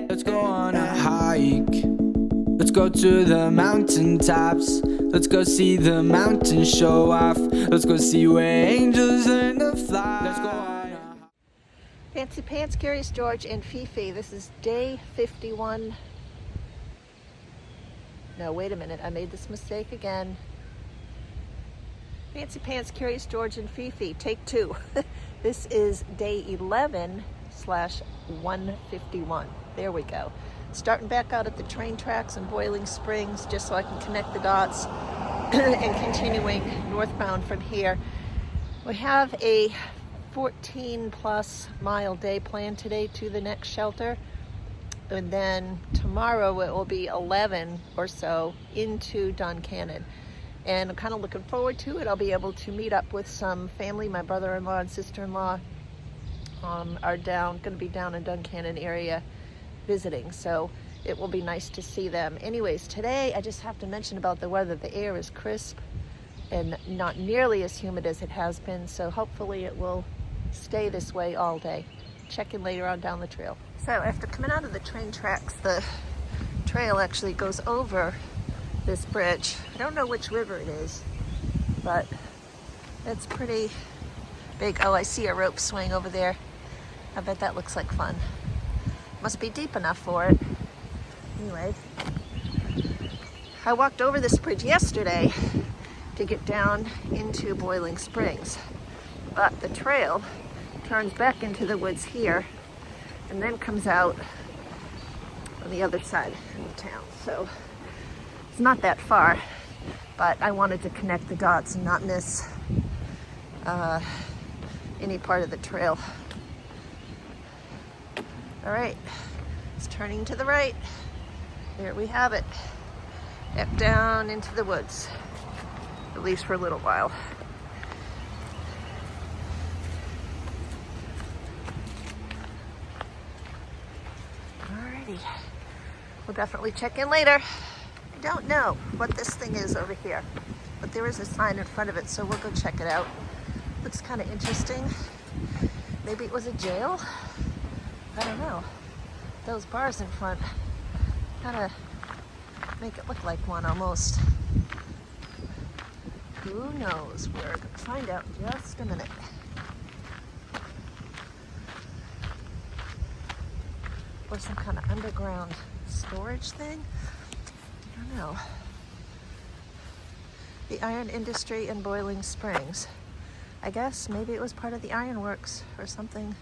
Let's go on a hike. Let's go to the mountaintops. Let's go see the mountains show off. Let's go see where angels learn to fly. Let's go on a Fancy Pants, Curious George, and Fifi. This is day 51. No, wait a minute. I made this mistake again. Fancy Pants, Curious George, and Fifi. Take 2. This is day 11/151. There we go. Starting back out at the train tracks in Boiling Springs just so I can connect the dots and continuing northbound from here. We have a 14+ mile day planned today to the next shelter, and then tomorrow it will be 11 or so into Duncannon, and I'm kind of looking forward to it. I'll be able to meet up with some family. My brother-in-law and sister-in-law are going to be down in Duncannon area visiting, so it will be nice to see them. Anyways, today I just have to mention about the weather. The air is crisp and not nearly as humid as it has been, so hopefully it will stay this way all day. Check in later on down the trail. So after coming out of the train tracks, the trail actually goes over this bridge. I don't know which river it is, but it's pretty big. Oh, I see a rope swing over there. I bet that looks like fun. Must be deep enough for it. Anyway, I walked over this bridge yesterday to get down into Boiling Springs, but the trail turns back into the woods here and then comes out on the other side of town. So it's not that far, but I wanted to connect the dots and not miss any part of the trail. All right, it's turning to the right. There we have it. Up down into the woods, at least for a little while. Alrighty, we'll definitely check in later. I don't know what this thing is over here, but there is a sign in front of it, so we'll go check it out. Looks kind of interesting. Maybe it was a jail? I don't know. Those bars in front kind of make it look like one almost. Who knows? We're going to find out in just a minute. Or some kind of underground storage thing? I don't know. The iron industry in Boiling Springs. I guess maybe it was part of the ironworks or something.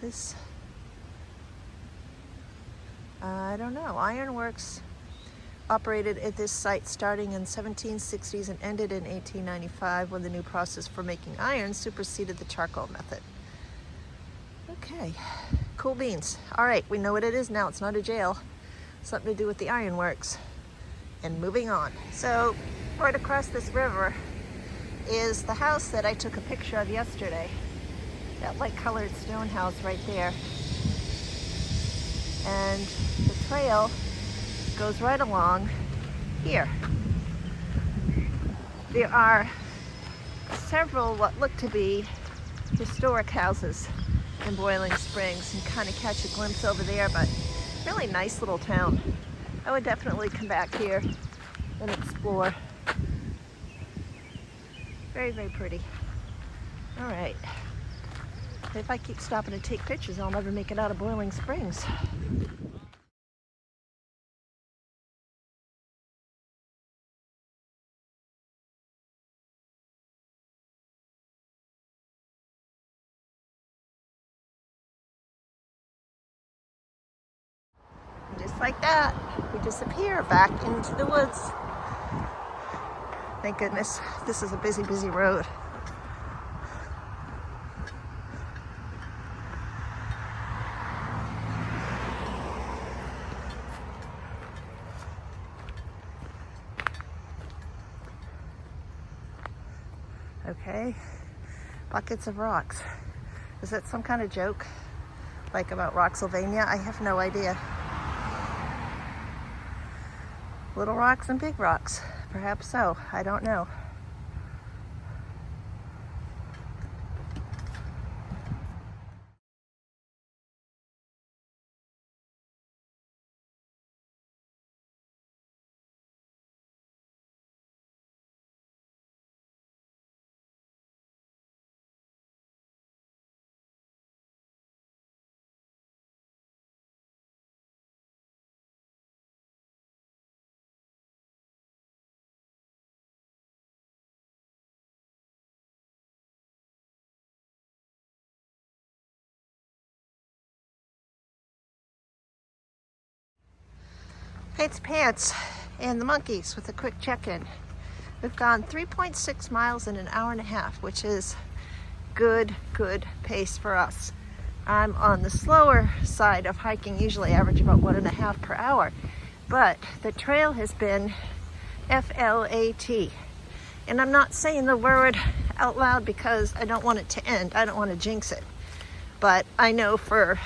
This, I don't know. Ironworks operated at this site starting in 1760s and ended in 1895 when the new process for making iron superseded the charcoal method. Okay, cool beans. All right, we know what it is now. It's not a jail. Something to do with the ironworks. And moving on. So right across this river is the house that I took a picture of yesterday. That light-colored stone house right there. And the trail goes right along here. There are several what look to be historic houses in Boiling Springs. You kind of catch a glimpse over there, but really nice little town. I would definitely come back here and explore. Very, very pretty. All right. If I keep stopping to take pictures, I'll never make it out of Boiling Springs. Just like that, we disappear back into the woods. Thank goodness, this is a busy, busy road. Okay, buckets of rocks. Is that some kind of joke? Like about Rocksylvania? I have no idea. Little rocks and big rocks. Perhaps so. I don't know. Hey, it's Pants and the monkeys with a quick check-in. We've gone 3.6 miles in an hour and a half, which is good pace for us. I'm on the slower side of hiking, usually average about 1.5 per hour, but the trail has been FLAT. And I'm not saying the word out loud because I don't want it to end. I don't want to jinx it. But I know for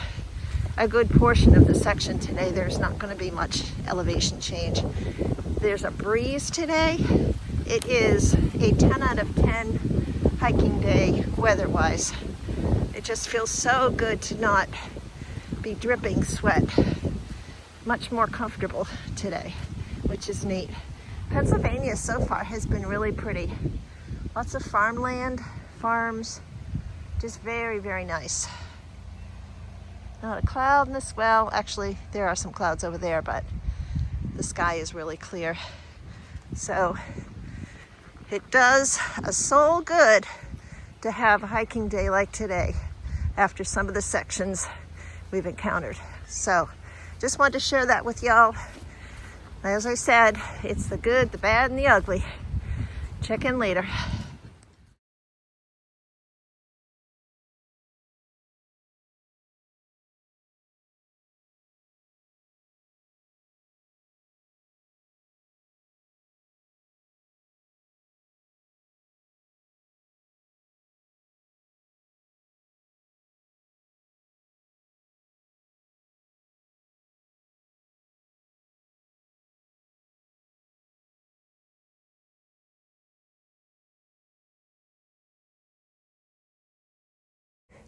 a good portion of the section today, there's not going to be much elevation change. There's a breeze today. It is a 10 out of 10 hiking day weather-wise. It just feels so good to not be dripping sweat. Much more comfortable today, which is neat. Pennsylvania so far has been really pretty. Lots of farmland, farms, just very nice. Not a cloud in this, well, actually there are some clouds over there, but the sky is really clear. So it does a soul good to have a hiking day like today after some of the sections we've encountered. So just wanted to share that with y'all. As I said, it's the good, the bad, and the ugly. Check in later.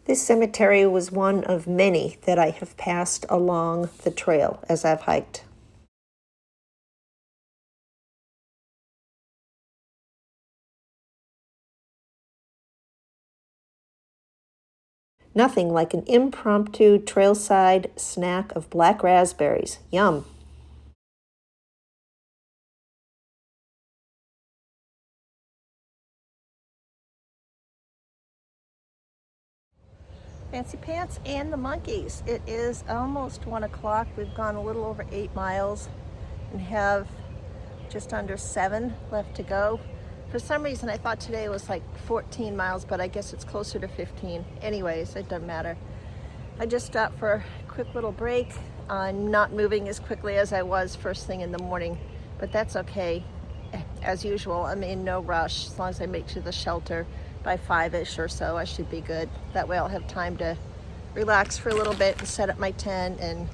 This cemetery was one of many that I have passed along the trail as I've hiked. Nothing like an impromptu trailside snack of black raspberries. Yum. Fancy Pants and the monkeys. It is almost 1 o'clock. We've gone a little over 8 miles and have just under 7 left to go. For some reason, I thought today was like 14 miles, but I guess it's closer to 15. Anyways, it doesn't matter. I just stopped for a quick little break. I'm not moving as quickly as I was first thing in the morning, but that's okay. As usual, I'm in no rush. As long as I make it to the shelter by 5-ish or so, I should be good. That way I'll have time to relax for a little bit and set up my tent and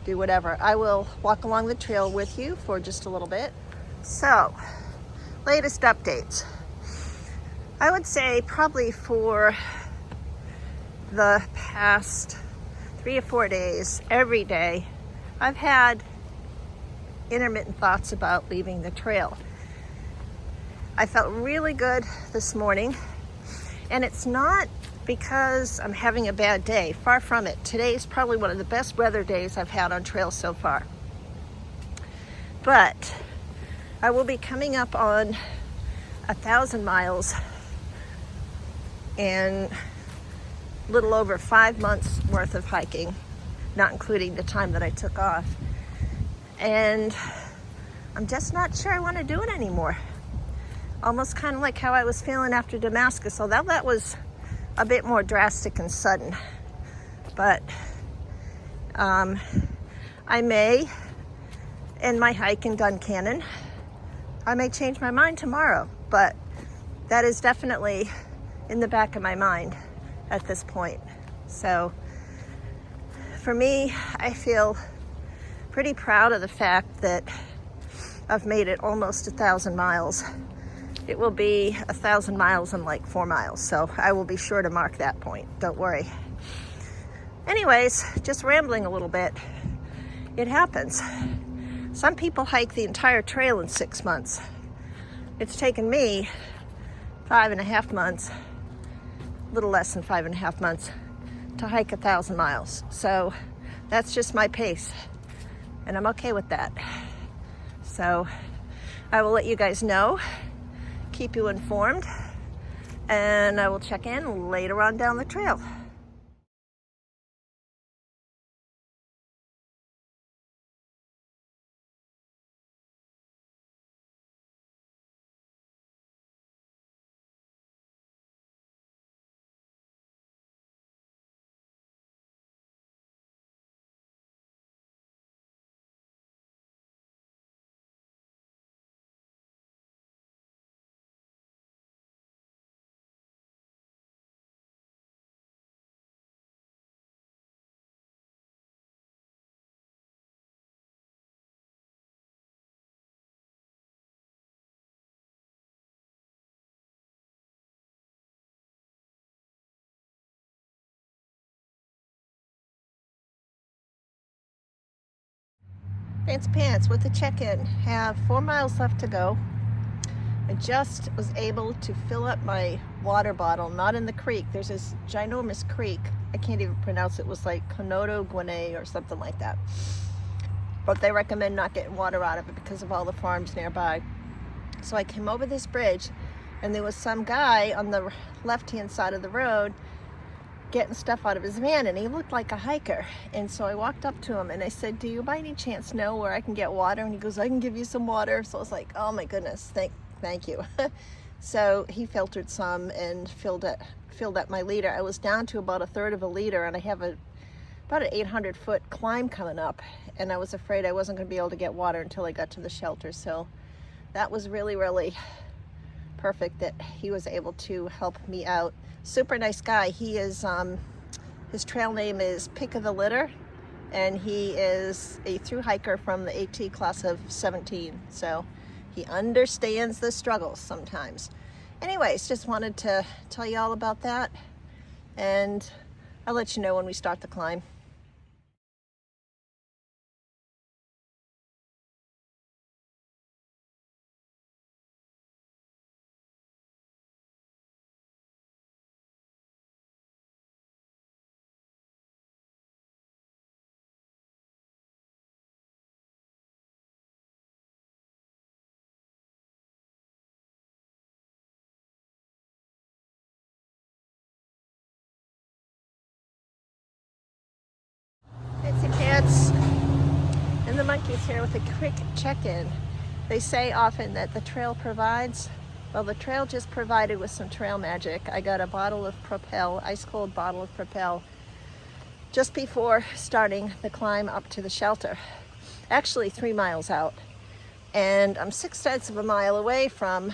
do whatever. I will walk along the trail with you for just a little bit. So, latest updates. I would say probably for the past 3 or 4 days, every day, I've had intermittent thoughts about leaving the trail. I felt really good this morning, and it's not because I'm having a bad day. Far from it. Today's probably one of the best weather days I've had on trail so far. But I will be coming up on 1,000 miles in a little over 5 months worth of hiking, not including the time that I took off. And I'm just not sure I want to do it anymore. Almost kind of like how I was feeling after Damascus, although that was a bit more drastic and sudden. But I may end my hike in Duncannon. I may change my mind tomorrow, but that is definitely in the back of my mind at this point. So for me, I feel pretty proud of the fact that I've made it almost 1,000 miles. It will be 1,000 miles in like 4 miles, so I will be sure to mark that point. Don't worry. Anyways, just rambling a little bit. It happens. Some people hike the entire trail in 6 months. It's taken me 5.5 months, a little less than 5.5 months, to hike 1,000 miles. So that's just my pace, and I'm okay with that. So I will let you guys know, keep you informed, and I will check in later on down the trail. Fancy Pants with the check-in. Have 4 miles left to go. I just was able to fill up my water bottle, not in the creek. There's this ginormous creek. I can't even pronounce it. It was like Conoto Guinea or something like that. But they recommend not getting water out of it because of all the farms nearby. So I came over this bridge, and there was some guy on the left-hand side of the road getting stuff out of his van, and he looked like a hiker. And so I walked up to him and I said, do you by any chance know where I can get water? And he goes, I can give you some water. So I was like, oh my goodness, thank you. So he filtered some and filled up my liter. I was down to about 1/3 of a liter, and I have about an 800-foot climb coming up, and I was afraid I wasn't going to be able to get water until I got to the shelter. So that was really, really perfect that he was able to help me out. Super nice guy. He is, his trail name is Pick of the Litter, and he is a thru hiker from the AT class of 17. So he understands the struggles sometimes. Anyways, just wanted to tell you all about that, and I'll let you know when we start the climb. Fancy Pants and the monkeys here with a quick check-in. They say often that the trail provides. Well, the trail just provided with some trail magic. I got a bottle of Propel, ice cold bottle of Propel, just before starting the climb up to the shelter. Actually 3 miles out. And I'm 6/10 of a mile away from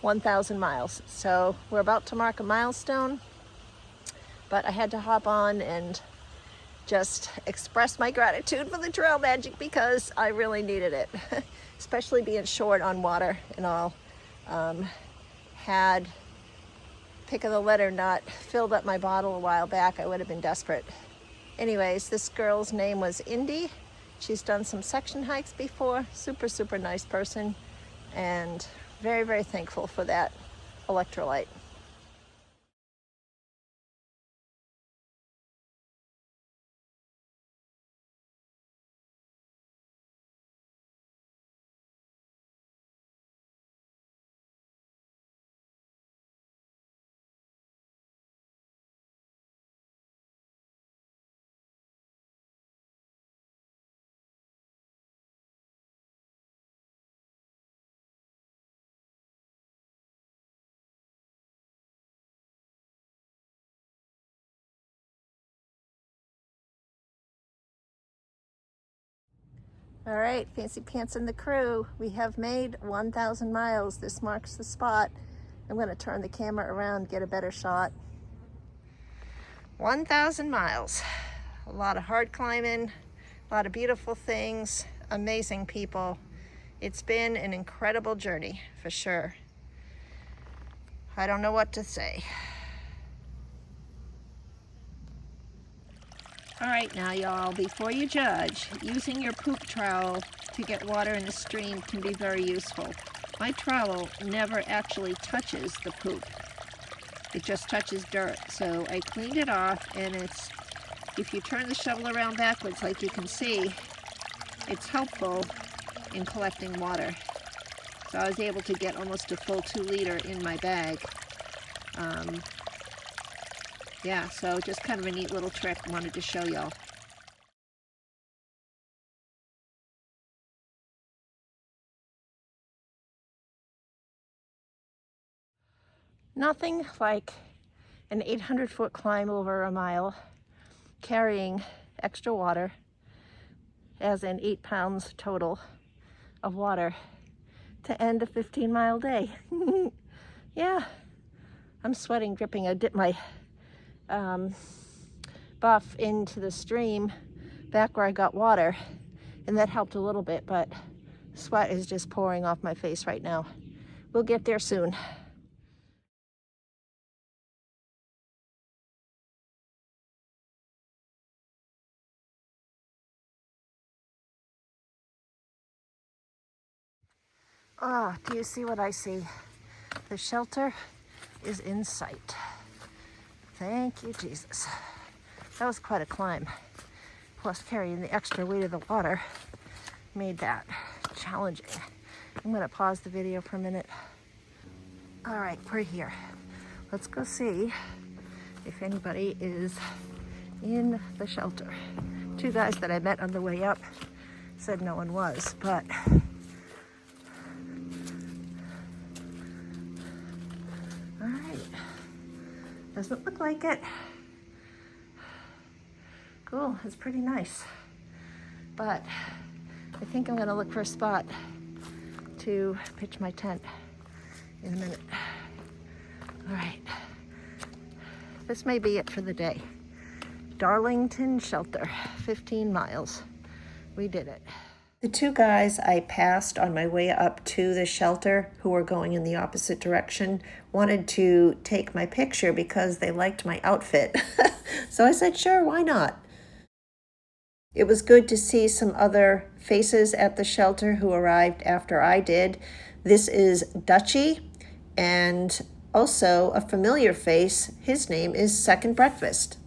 1,000 miles. So we're about to mark a milestone, but I had to hop on and just express my gratitude for the trail magic because I really needed it, especially being short on water and all. Had Pick of the Litter not filled up my bottle a while back, I would have been desperate. Anyways, this girl's name was Indy. She's done some section hikes before. Super, super nice person, and very, very thankful for that electrolyte. All right, Fancy Pants and the crew, we have made 1,000 miles. This marks the spot. I'm going to turn the camera around, get a better shot. 1,000 miles. A lot of hard climbing, a lot of beautiful things, amazing people. It's been an incredible journey, for sure. I don't know what to say. All right now, y'all, before you judge, using your poop trowel to get water in the stream can be very useful. My trowel never actually touches the poop. It just touches dirt. So I cleaned it off, and if you turn the shovel around backwards, like you can see, it's helpful in collecting water. So I was able to get almost a full 2 liter in my bag. Yeah, so just kind of a neat little trick I wanted to show y'all. Nothing like an 800-foot climb over a mile, carrying extra water, as in 8 pounds total of water, to end a 15-mile day. Yeah, I'm sweating, dripping. I dipped my buff into the stream back where I got water, and that helped a little bit, but sweat is just pouring off my face right now. We'll get there soon. Oh, do you see what I see? The shelter is in sight. Thank you, Jesus. That was quite a climb. Plus carrying the extra weight of the water made that challenging. I'm gonna pause the video for a minute. All right, we're here. Let's go see if anybody is in the shelter. Two guys that I met on the way up said no one was, but all right, doesn't look like it. Cool, it's pretty nice, but I think I'm gonna look for a spot to pitch my tent in a minute. All right, this may be it for the day. Darlington shelter, 15 miles. We did it. The two guys I passed on my way up to the shelter, who were going in the opposite direction, wanted to take my picture because they liked my outfit. So I said, sure, why not? It was good to see some other faces at the shelter who arrived after I did. This is Dutchie, and also a familiar face. His name is Second Breakfast.